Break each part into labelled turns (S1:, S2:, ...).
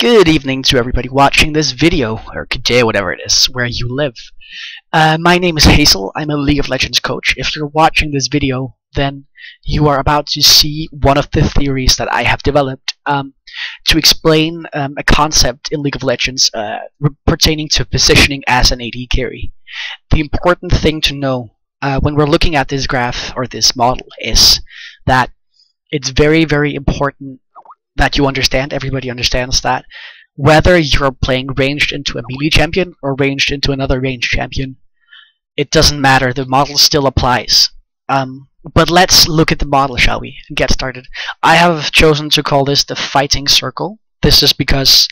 S1: Good evening to everybody watching this video, or good day, whatever it is, where you live. My name is Hazel. I'm a League of Legends coach. If you're watching this video, then you are about to see one of the theories that I have developed to explain a concept in League of Legends pertaining to positioning as an AD carry. The important thing to know when we're looking at this graph or this model is that it's very, very important that you understand, everybody understands that whether you're playing ranged into a melee champion or ranged into another ranged champion, it doesn't matter, the model still applies. But let's look at the model, shall we, and get started. I have chosen to call this the fighting circle. This is because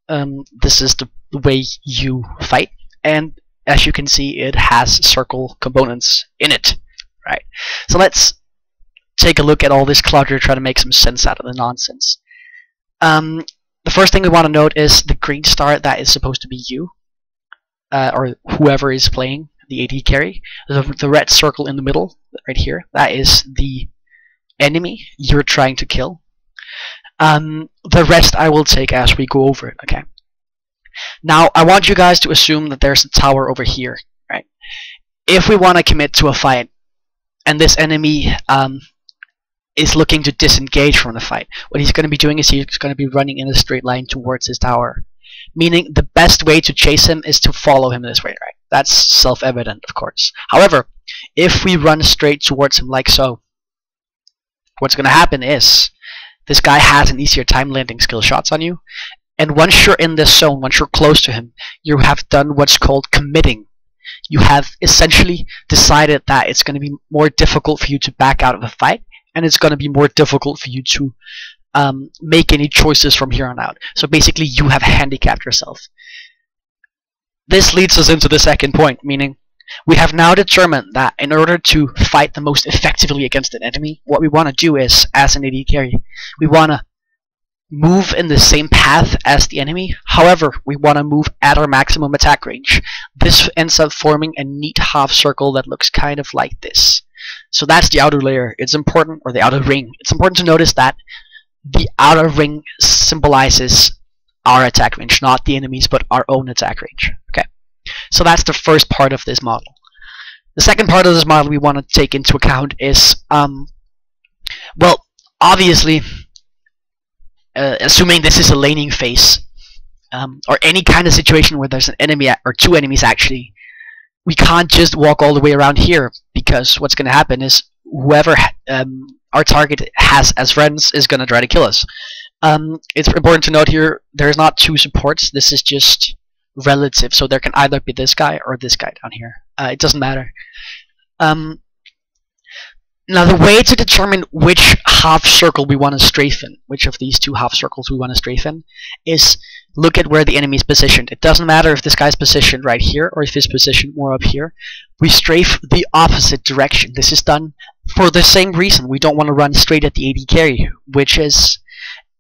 S1: this is the way you fight, and as you can see, it has circle components in it, right? So let's take a look at all this clutter, try to make some sense out of the nonsense. The first thing we want to note is the green star, that is supposed to be you, or whoever is playing the AD carry. The red circle in the middle, right here, that is the enemy you're trying to kill. The rest I will take as we go over it, okay? Now, I want you guys to assume that there's a tower over here, right? If we want to commit to a fight, and this enemy is looking to disengage from the fight, what he's going to be doing is he's going to be running in a straight line towards his tower. Meaning the best way to chase him is to follow him this way, right? That's self-evident, of course. However, if we run straight towards him like so, what's going to happen is this guy has an easier time landing skill shots on you, and once you're in this zone, once you're close to him, you have done what's called committing. You have essentially decided that it's going to be more difficult for you to back out of a fight, and it's going to be more difficult for you to make any choices from here on out. So basically, you have handicapped yourself. This leads us into the second point, meaning we have now determined that in order to fight the most effectively against an enemy, what we want to do is, as an AD carry, we want to move in the same path as the enemy. However, we want to move at our maximum attack range. This ends up forming a neat half circle that looks kind of like this. So that's the outer layer. It's important, or the outer ring. It's important to notice that the outer ring symbolizes our attack range, not the enemy's, but our own attack range. Okay, so that's the first part of this model. The second part of this model we want to take into account is, well, obviously, assuming this is a laning phase, or any kind of situation where there's an enemy, or two enemies actually, we can't just walk all the way around here, because what's going to happen is whoever our target has as friends is going to try to kill us. It's important to note here, there's not two supports, this is just relative, so there can either be this guy or this guy down here. It doesn't matter. Now, the way to determine which half circle we want to strafe in, which of these two half circles we want to strafe in, is look at where the enemy is positioned. It doesn't matter if this guy's positioned right here or if he's positioned more up here. We strafe the opposite direction. This is done for the same reason. We don't want to run straight at the AD carry, which is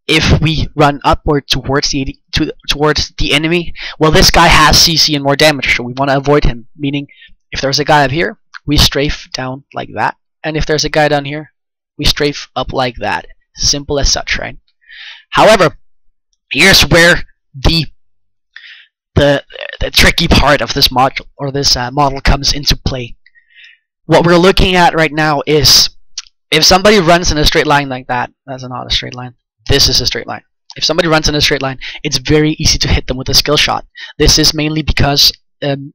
S1: if we run upward towards the enemy, well, this guy has CC and more damage, so we want to avoid him. Meaning, if there's a guy up here, we strafe down like that. And if there's a guy down here, we strafe up like that. Simple as such, right? However, here's where the tricky part of this module, or this model, comes into play. What we're looking at right now is if somebody runs in a straight line like that, that's not a straight line, this is a straight line. If somebody runs in a straight line, it's very easy to hit them with a skill shot. This is mainly because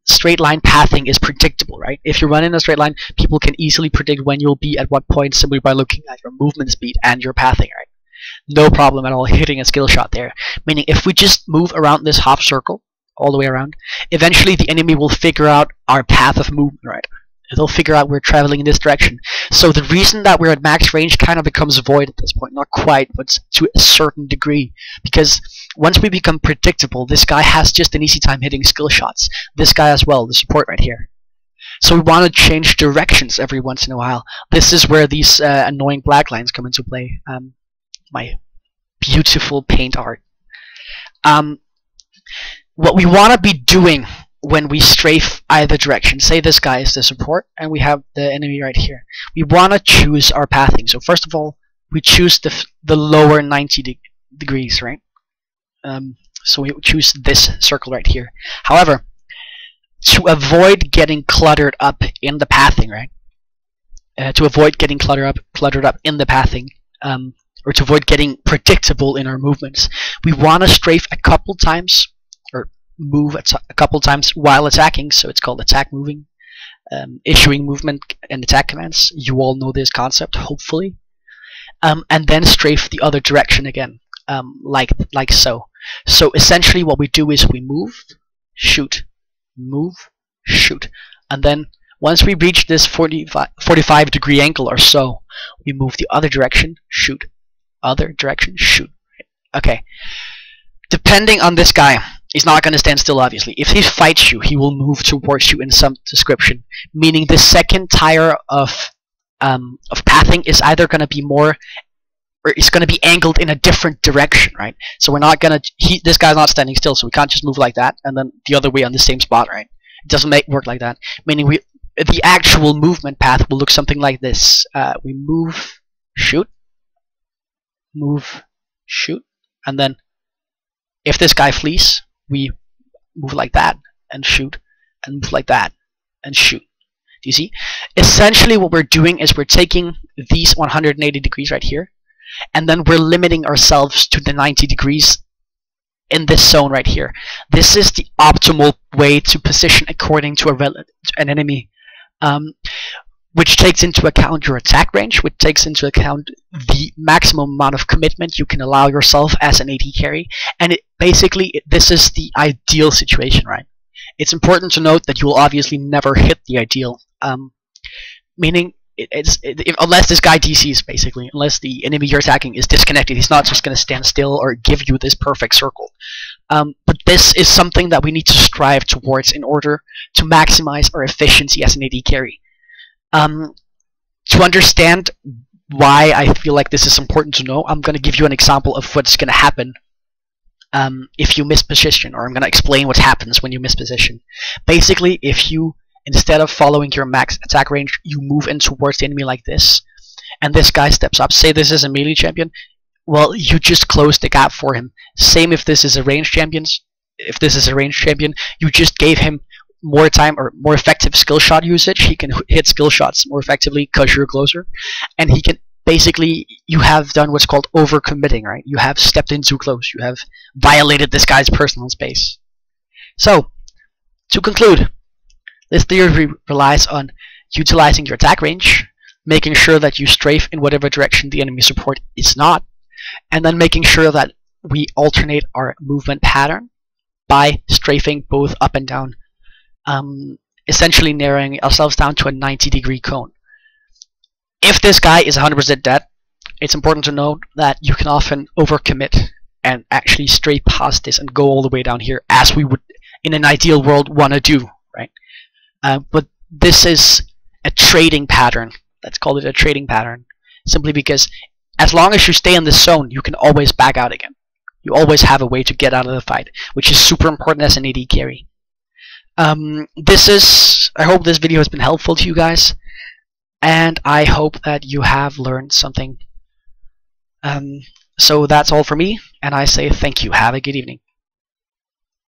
S1: straight line pathing is predictable, right? If you run in a straight line, people can easily predict when you'll be at what point simply by looking at your movement speed and your pathing, right? No problem at all hitting a skill shot there. Meaning, if we just move around this half circle, all the way around, eventually the enemy will figure out our path of movement, right? They'll figure out we're traveling in this direction. So the reason that we're at max range kind of becomes void at this point. Not quite, but to a certain degree. Because once we become predictable, this guy has just an easy time hitting skill shots. This guy as well, the support right here. So we want to change directions every once in a while. This is where these annoying black lines come into play. My beautiful paint art. What we want to be doing when we strafe either direction, say this guy is the support and we have the enemy right here, we want to choose our pathing. So first of all, we choose the lower 90 degrees, right? So we choose this circle right here. However, to avoid getting cluttered up in the pathing, right? To avoid getting cluttered up in the pathing, or to avoid getting predictable in our movements, we want to strafe a couple times, or move a couple times while attacking. So it's called attack moving, issuing movement and attack commands. You all know this concept, hopefully. And then strafe the other direction again, like so. So essentially, what we do is we move, shoot, move, shoot, and then once we reach this 45 degree angle or so, we move the other direction, shoot, other direction, shoot. Okay. Depending on this guy, he's not going to stand still, obviously. If he fights you, he will move towards you in some description, meaning the second tire of pathing is either going to be more, or it's going to be angled in a different direction, right? So we're not going to, this guy's not standing still, so we can't just move like that and then the other way on the same spot, right? It doesn't work like that, meaning the actual movement path will look something like this. We move, shoot, move, shoot, and then if this guy flees, we move like that and shoot, and move like that and shoot. Do you see? Essentially what we're doing is we're taking these 180 degrees right here, and then we're limiting ourselves to the 90 degrees in this zone right here. This is the optimal way to position according to an enemy, which takes into account your attack range, which takes into account the maximum amount of commitment you can allow yourself as an AD carry, and this is the ideal situation, right? It's important to note that you will obviously never hit the ideal, meaning unless this guy DCs, basically, unless the enemy you're attacking is disconnected, he's not just going to stand still or give you this perfect circle. But this is something that we need to strive towards in order to maximize our efficiency as an AD carry. To understand why I feel like this is important to know, I'm going to give you an example of what's going to happen if you miss position, or I'm going to explain what happens when you miss position. Basically, if you, instead of following your max attack range, you move in towards the enemy like this, and this guy steps up, say this is a melee champion, well, you just close the gap for him. Same if this is a ranged champion. If this is a ranged champion, you just gave him more time or more effective skill shot usage. He can hit skill shots more effectively because you're closer, and he can basically, you have done what's called overcommitting, right? You have stepped in too close. You have violated this guy's personal space. So, to conclude, this theory relies on utilizing your attack range, making sure that you strafe in whatever direction the enemy support is not, and then making sure that we alternate our movement pattern by strafing both up and down, essentially narrowing ourselves down to a 90-degree cone. If this guy is 100% dead, it's important to note that you can often overcommit and actually stray past this and go all the way down here, as we would in an ideal world want to do, right? But this is a trading pattern. Let's call it a trading pattern, simply because as long as you stay in this zone, you can always back out again. You always have a way to get out of the fight, which is super important as an AD carry. I hope this video has been helpful to you guys, and I hope that you have learned something. So that's all for me, and I say thank you. Have a good evening.